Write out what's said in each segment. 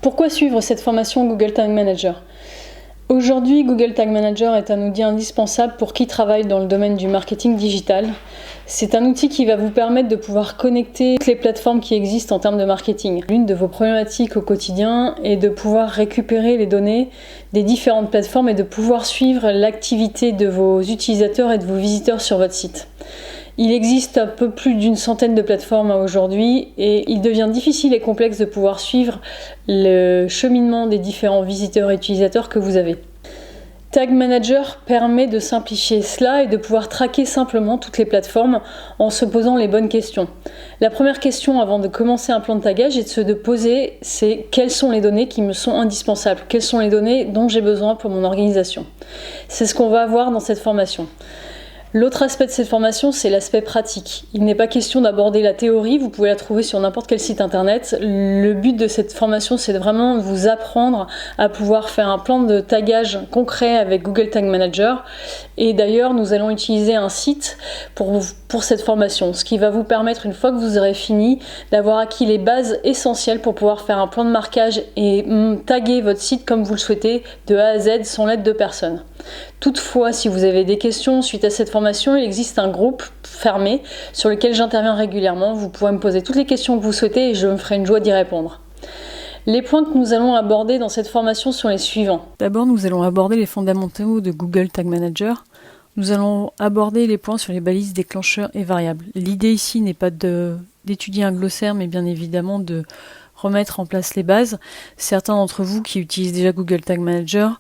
Pourquoi suivre cette formation Google Tag Manager ? Aujourd'hui, Google Tag Manager est un outil indispensable pour qui travaille dans le domaine du marketing digital. C'est un outil qui va vous permettre de pouvoir connecter toutes les plateformes qui existent en termes de marketing. L'une de vos problématiques au quotidien est de pouvoir récupérer les données des différentes plateformes et de pouvoir suivre l'activité de vos utilisateurs et de vos visiteurs sur votre site. Il existe un peu plus d'une centaine de plateformes aujourd'hui et il devient difficile et complexe de pouvoir suivre le cheminement des différents visiteurs et utilisateurs que vous avez. Tag Manager permet de simplifier cela et de pouvoir traquer simplement toutes les plateformes en se posant les bonnes questions. La première question avant de commencer un plan de tagage et de se poser, c'est quelles sont les données qui me sont indispensables, quelles sont les données dont j'ai besoin pour mon organisation. C'est ce qu'on va voir dans cette formation. L'autre aspect de cette formation, c'est l'aspect pratique. Il n'est pas question d'aborder la théorie, vous pouvez la trouver sur n'importe quel site internet. Le but de cette formation, c'est vraiment de vous apprendre à pouvoir faire un plan de tagage concret avec Google Tag Manager. Et d'ailleurs, nous allons utiliser un site pour cette formation, ce qui va vous permettre, une fois que vous aurez fini, d'avoir acquis les bases essentielles pour pouvoir faire un plan de marquage et taguer votre site comme vous le souhaitez, de A à Z, sans l'aide de personne. Toutefois, si vous avez des questions suite à cette formation, il existe un groupe fermé sur lequel j'interviens régulièrement. Vous pourrez me poser toutes les questions que vous souhaitez et je me ferai une joie d'y répondre. Les points que nous allons aborder dans cette formation sont les suivants. D'abord, nous allons aborder les fondamentaux de Google Tag Manager. Nous allons aborder les points sur les balises, déclencheurs et variables. L'idée ici n'est pas d'étudier un glossaire, mais bien évidemment de remettre en place les bases. Certains d'entre vous qui utilisent déjà Google Tag Manager,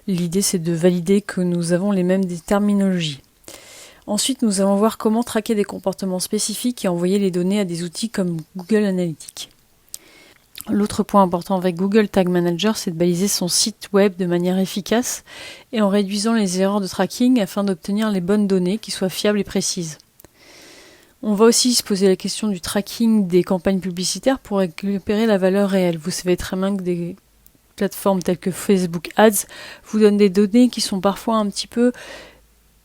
l'idée c'est de valider que nous avons les mêmes terminologies. Ensuite, nous allons voir comment traquer des comportements spécifiques et envoyer les données à des outils comme Google Analytics. L'autre point important avec Google Tag Manager, c'est de baliser son site web de manière efficace et en réduisant les erreurs de tracking afin d'obtenir les bonnes données qui soient fiables et précises. On va aussi se poser la question du tracking des campagnes publicitaires pour récupérer la valeur réelle. Vous savez très bien que des plateformes telles que Facebook Ads vous donnent des données qui sont parfois un petit peu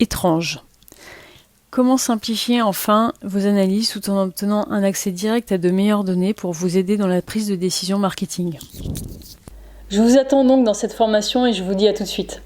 étranges. Comment simplifier enfin vos analyses tout en obtenant un accès direct à de meilleures données pour vous aider dans la prise de décision marketing. Je vous attends donc dans cette formation et je vous dis à tout de suite.